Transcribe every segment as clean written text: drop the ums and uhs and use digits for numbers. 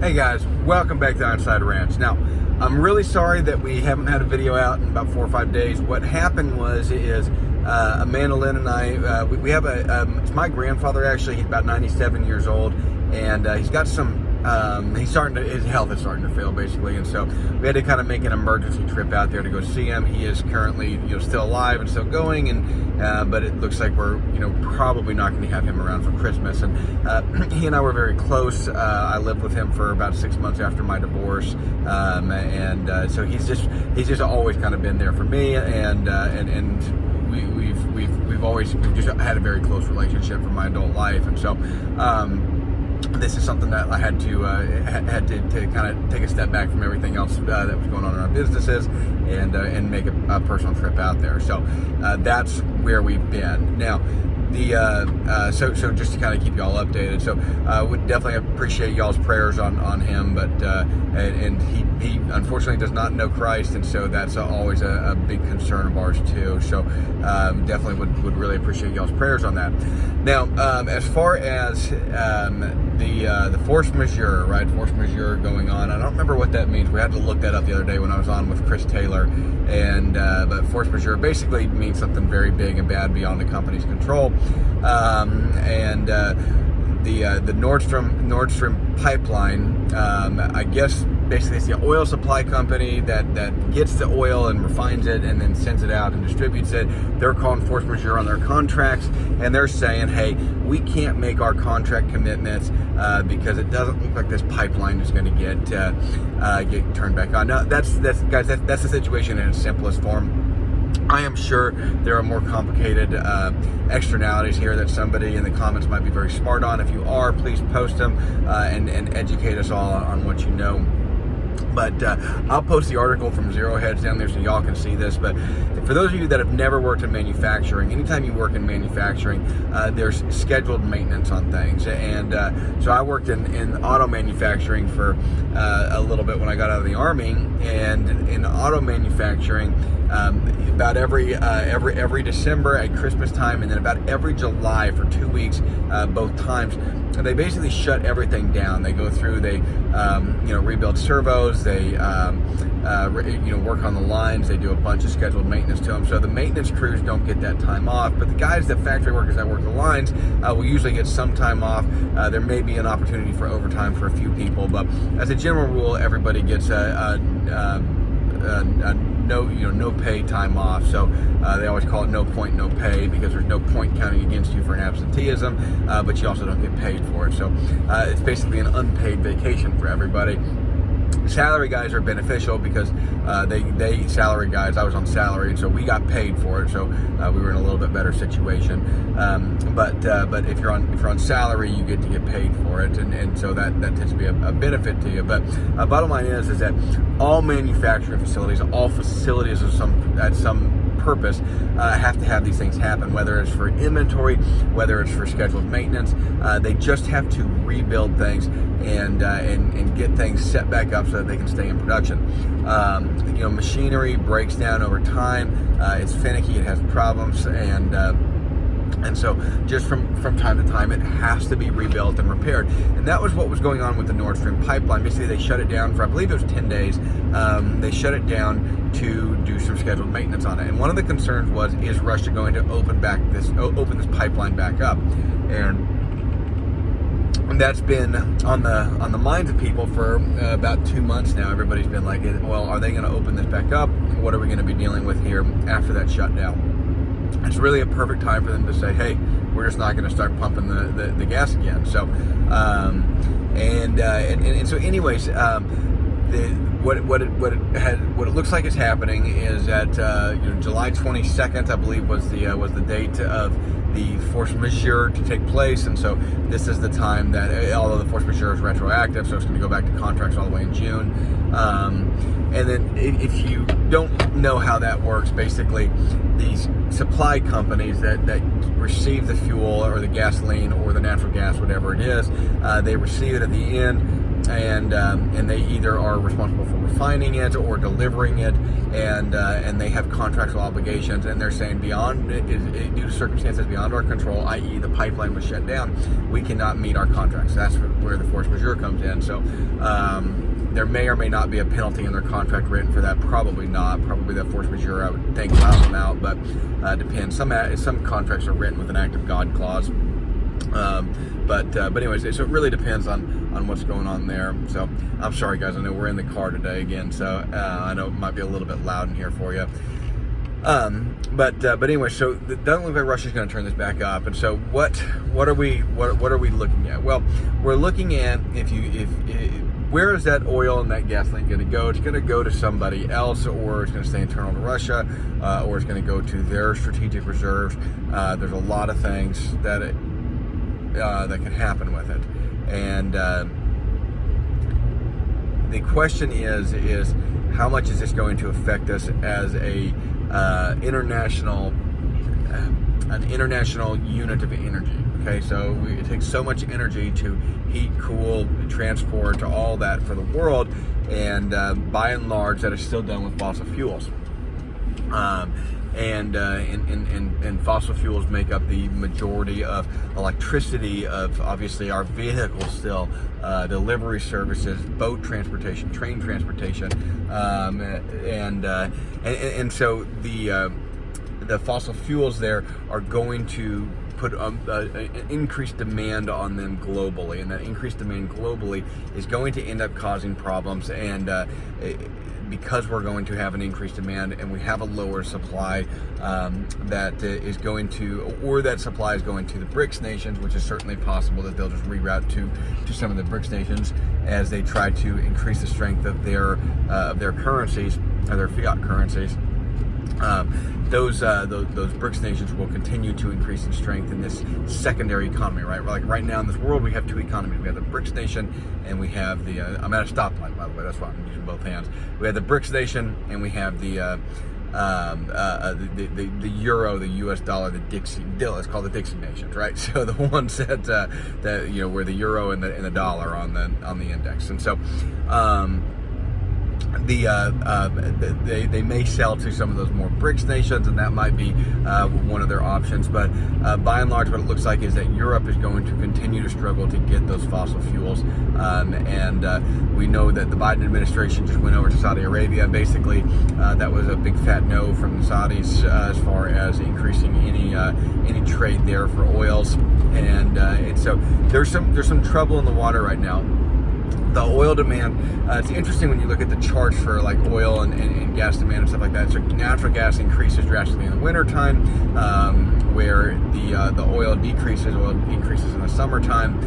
Hey guys, welcome back to Ironside Ranch. Now, I'm really sorry that we haven't had a video out in about 4 or 5 days. What happened is Amanda Lynn and I, we have it's my grandfather actually. He's about 97 years old, and he's got some, his health is starting to fail basically, and so we had to kind of make an emergency trip out there to go see him. He is currently, still alive and still going, and but it looks like we're, probably not going to have him around for Christmas. And he and I were very close. I lived with him for about 6 months after my divorce, so he's just always kind of been there for me, and we've just had a very close relationship for my adult life, and so this is something that I had to kind of take a step back from everything else that was going on in our businesses, and make a personal trip out there. So that's where we've been now. So just to kind of keep y'all updated, so would definitely appreciate y'all's prayers on him, but and he unfortunately does not know Christ, and so that's always a big concern of ours too. So definitely would really appreciate y'all's prayers on that. Now, as far as the force majeure, right? Force majeure going on. I don't remember what that means. We had to look that up the other day when I was on with Chris Taylor, and but force majeure basically means something very big and bad beyond the company's control. The Nord Stream pipeline, I guess basically it's the oil supply company that gets the oil and refines it and then sends it out and distributes it. They're calling force majeure on their contracts, and they're saying, hey, we can't make our contract commitments because it doesn't look like this pipeline is going to get turned back on. Now, that's the situation in its simplest form. I am sure there are more complicated externalities here that somebody in the comments might be very smart on. If you are, please post them and educate us all on what you know. But I'll post the article from Zero Heads down there so y'all can see this. But for those of you that have never worked in manufacturing, anytime you work in manufacturing, there's scheduled maintenance on things. And so I worked in auto manufacturing for a little bit when I got out of the Army. And in auto manufacturing, about every December at Christmas time, and then about every July for 2 weeks, both times, they basically shut everything down. They go through, they rebuild servos, they work on the lines, they do a bunch of scheduled maintenance to them. So the maintenance crews don't get that time off, but the guys, the factory workers that work the lines, will usually get some time off. There may be an opportunity for overtime for a few people, but as a general rule, everybody gets no pay time off. So they always call it no point, no pay, because there's no point counting against you for an absenteeism, but you also don't get paid for it. So it's basically an unpaid vacation for everybody. Salary guys are beneficial because they salary guys. I was on salary, and so we got paid for it. So we were in a little bit better situation. But if you're on salary, you get to get paid for it, and so that tends to be a benefit to you. But bottom line is that all manufacturing facilities, all facilities at some purpose, have to have these things happen, whether it's for inventory, whether it's for scheduled maintenance. They just have to rebuild things and get things set back up so that they can stay in production. Machinery breaks down over time. It's finicky, it has problems, and so just from time to time, it has to be rebuilt and repaired. And that was what was going on with the Nord Stream pipeline. Basically, they shut it down for, I believe it was 10 days. They shut it down to do some scheduled maintenance on it. And one of the concerns was, is Russia going to open this pipeline back up? And that's been on the minds of people for about 2 months now. Everybody's been like, well, are they going to open this back up? What are we going to be dealing with here after that shutdown? It's really a perfect time for them to say, hey, we're just not going to start pumping the gas again. So, and so anyways, what it looks like is happening is that July 22nd, I believe, was the date of the force majeure to take place, and so this is the time that, although the force majeure is retroactive, so it's going to go back to contracts all the way in June. And then if you don't know how that works, basically these supply companies that receive the fuel or the gasoline or the natural gas, whatever it is, they receive it at the end. and they either are responsible for refining it or delivering it, and they have contractual obligations, and they're saying beyond due to circumstances beyond our control, i.e. the pipeline was shut down, we cannot meet our contracts. That's where the force majeure comes in. So there may or may not be a penalty in their contract written for that. Probably not. Probably that force majeure, I would think, allows them out, but depends. Some contracts are written with an act of God clause. But anyways, so it really depends on what's going on there. So I'm sorry, guys. I know we're in the car today again, so I know it might be a little bit loud in here for you. But anyway, so it doesn't look like Russia's going to turn this back up. And so what are we looking at? Well, we're looking at where is that oil and that gasoline going to go? It's going to go to somebody else, or it's going to stay internal to Russia, or it's going to go to their strategic reserves. There's a lot of things that can happen with it, and the question is how much is this going to affect us as a international unit of energy? Okay, so it takes so much energy to heat, cool, transport, all that for the world, and by and large, that is still done with fossil fuels. And fossil fuels make up the majority of electricity of obviously our vehicles still, delivery services, boat transportation, train transportation, and so the fossil fuels there are going to put an increased demand on them globally, and that increased demand globally is going to end up causing problems, and because we're going to have an increased demand and we have a lower supply, that is going to, or that supply is going to the BRICS nations, which is certainly possible that they'll just reroute to some of the BRICS nations as they try to increase the strength of their currencies, or their fiat currencies. Those BRICS nations will continue to increase in strength in this secondary economy, right? Like right now in this world, we have two economies. We have the BRICS nation, and we have the, I'm at a stoplight, by the way, that's why I'm using both hands. We have the BRICS nation, and we have the euro, the US dollar, the Dixie, it's called the Dixie nations, right? So the ones that where the euro and the dollar on the index. And so, they may sell to some of those more BRICS nations, and that might be one of their options. But by and large, what it looks like is that Europe is going to continue to struggle to get those fossil fuels. And we know that the Biden administration just went over to Saudi Arabia. Basically, that was a big fat no from the Saudis as far as increasing any trade there for oils. And so there's some trouble in the water right now. The oil demand, it's interesting when you look at the charts for like oil and gas demand and stuff like that. So natural gas increases drastically in the wintertime, where the oil increases in the summertime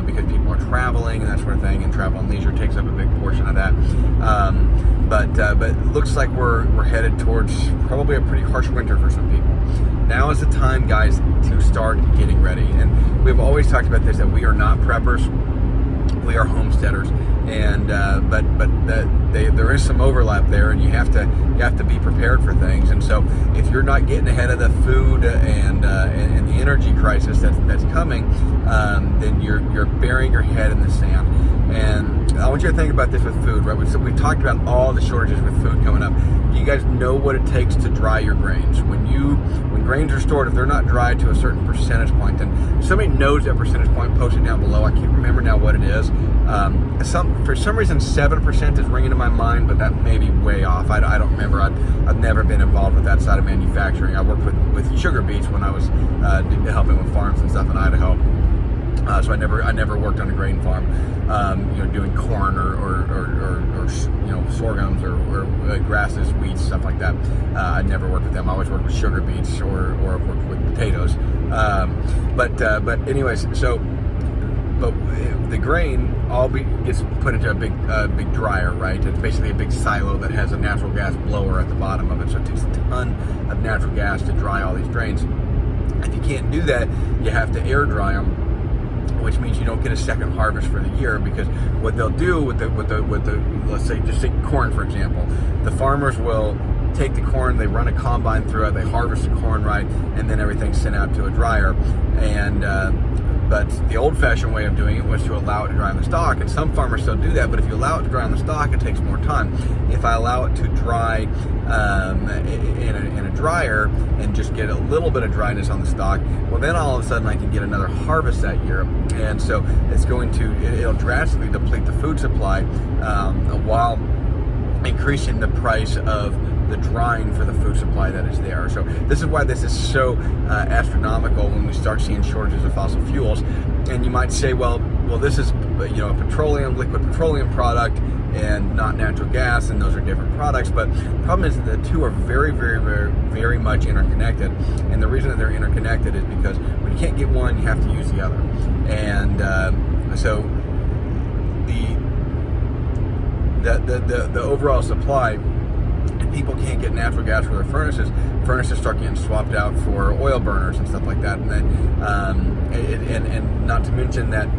because people are traveling and that sort of thing, and travel and leisure takes up a big portion of that. But it looks like we're headed towards probably a pretty harsh winter for some people. Now is the time, guys, to start getting ready. And we've always talked about this, that we are not preppers. We are homesteaders, and there is some overlap there, and you have to be prepared for things. And so, if you're not getting ahead of the food and the energy crisis that's coming, then you're burying your head in the sand. And I want you to think about this with food, right? So we've talked about all the shortages with food coming up. Do you guys know what it takes to dry your grains? When grains are stored, if they're not dry to a certain percentage point, and if somebody knows that percentage point, post it down below. I can't remember now what it is. For some reason, 7% is ringing in my mind, but that may be way off. I don't remember. I've never been involved with that side of manufacturing. I worked with sugar beets when I was helping with farms and stuff in Idaho. So I never worked on a grain farm, doing corn or sorghums or grasses, wheat, stuff like that. I never worked with them. I always worked with sugar beets or worked with potatoes. But anyways, so. But the grain gets put into a big dryer, right? It's basically a big silo that has a natural gas blower at the bottom of it. So it takes a ton of natural gas to dry all these grains. If you can't do that, you have to air dry them, which means you don't get a second harvest for the year. Because what they'll do with the let's say, just take corn for example, the farmers will take the corn, they run a combine through it, they harvest the corn, right, and then everything's sent out to a dryer. And But the old-fashioned way of doing it was to allow it to dry on the stalk, and some farmers still do that, but if you allow it to dry on the stalk, it takes more time. If I allow it to dry in a dryer and just get a little bit of dryness on the stalk, well, then all of a sudden I can get another harvest that year. And so it'll drastically deplete the food supply while increasing the price of the drying for the food supply that is there. So this is why this is so astronomical when we start seeing shortages of fossil fuels. And you might say, well, this is a liquid petroleum product and not natural gas, and those are different products. But the problem is that the two are very, very, very, very much interconnected. And the reason that they're interconnected is because when you can't get one, you have to use the other. And so the overall supply, people can't get natural gas for their furnaces start getting swapped out for oil burners and stuff like that. And then and not to mention that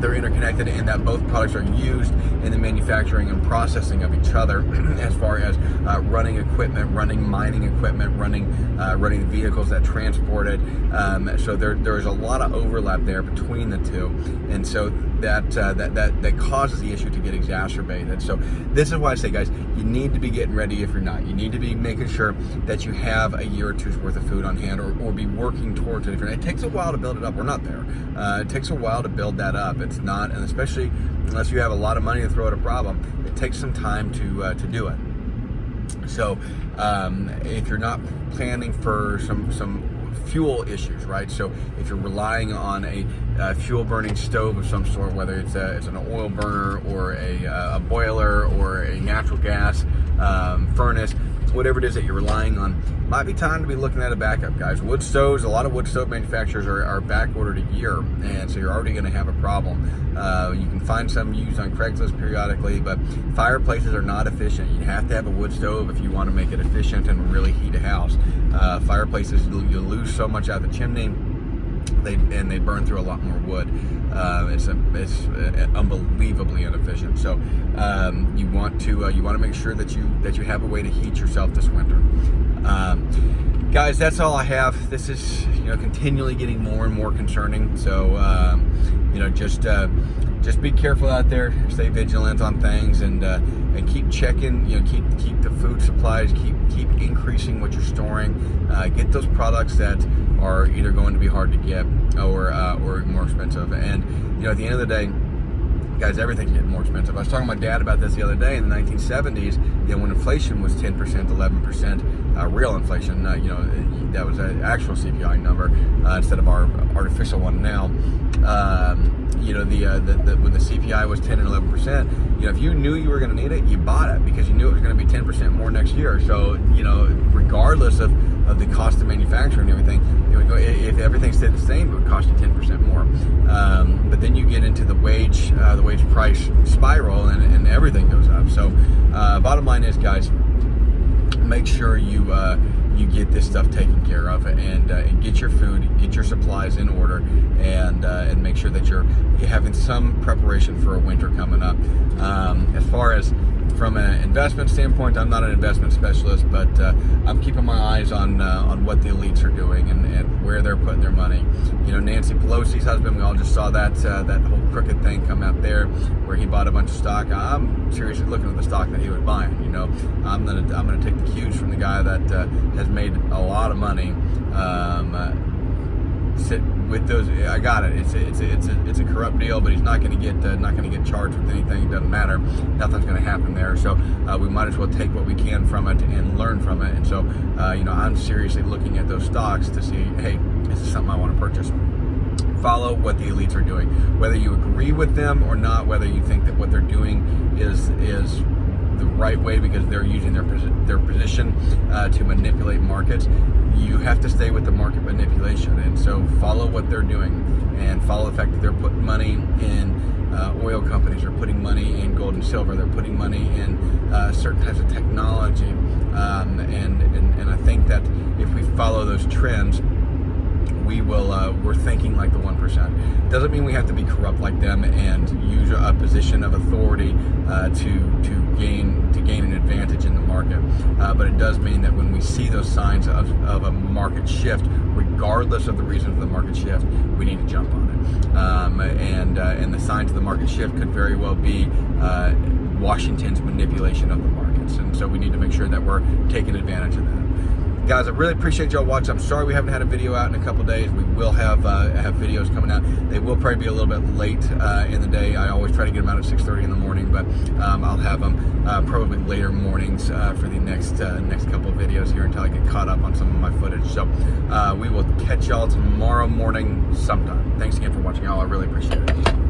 they're interconnected and that both products are used in the manufacturing and processing of each other as far as running equipment, running mining equipment, running vehicles that transport it. So there's a lot of overlap there between the two, and so that causes the issue to get exacerbated. So this is why I say, guys, you need to be getting ready if you're not. You need to be making sure that you have a year or two's worth of food on hand, or be working towards it. It takes a while to build it up. We're not there. It takes a while to build that up. It's not, and especially unless you have a lot of money to throw at a problem, it takes some time to do it. So if you're not planning for some fuel issues, right? So if you're relying on a fuel burning stove of some sort, whether it's an oil burner or a boiler or a natural gas furnace, whatever it is that you're relying on, might be time to be looking at a backup, guys. Wood stoves, a lot of wood stove manufacturers are back ordered a year, and so you're already going to have a problem. You can find some used on Craigslist periodically, but fireplaces are not efficient. You have to have a wood stove if you want to make it efficient and really heat a house. Fireplaces, you lose so much out the chimney. They burn through a lot more wood. It's unbelievably inefficient. So you want to make sure that you have a way to heat yourself this winter. Guys, that's all I have. This is continually getting more and more concerning. So just be careful out there. Stay vigilant on things, and keep checking. Keep the food supplies. Keep increasing what you're storing. Get those products that are either going to be hard to get or more expensive. And at the end of the day, guys, everything's getting more expensive. I was talking to my dad about this the other day. In the 1970s, when inflation was 10%, 11%, real inflation, that was an actual CPI number instead of our artificial one now. When the CPI was 10 and 11%, if you knew you were going to need it, you bought it because you knew it was going to be 10% more next year. So, regardless of the cost of manufacturing and everything, if everything stayed the same, it would cost you 10% more. But then you get into the wage price spiral, and everything goes up. So, bottom line is, guys, make sure you get this stuff taken care of, and get your food, get your supplies in order, and make sure that you're having some preparation for a winter coming up. As far as from an investment standpoint, I'm not an investment specialist, but I'm keeping my eyes on what the elites are doing and where they're putting their money. Nancy Pelosi's husband, we all just saw that whole crooked thing come out there where he bought a bunch of stock. I'm seriously looking at the stock that he was buying. I'm gonna take the cues from the guy that has made a lot of money. Sit with those. I got it. It's a corrupt deal, but he's not going to get charged with anything. It doesn't matter. Nothing's going to happen there. So we might as well take what we can from it and learn from it. And so I'm seriously looking at those stocks to see, hey, is this something I want to purchase? Follow what the elites are doing, whether you agree with them or not, whether you think that what they're doing is the right way because they're using their position to manipulate markets. You have to stay with the market manipulation, and so follow what they're doing, and follow the fact that they're putting money in oil companies, they're putting money in gold and silver, they're putting money in certain types of technology, and I think that if we follow those trends, we're thinking like the 1%. Doesn't mean we have to be corrupt like them and use a position of authority to gain an advantage in the market. But it does mean that when we see those signs of a market shift, regardless of the reason for the market shift, we need to jump on it. And the signs of the market shift could very well be Washington's manipulation of the markets, and so we need to make sure that we're taking advantage of that. Guys, I really appreciate y'all watching. I'm sorry we haven't had a video out in a couple days. We will have videos coming out. They will probably be a little bit late in the day. I always try to get them out at 6:30 in the morning, but I'll have them probably later mornings for the next couple of videos here until I get caught up on some of my footage. So we will catch y'all tomorrow morning sometime. Thanks again for watching, y'all. I really appreciate it.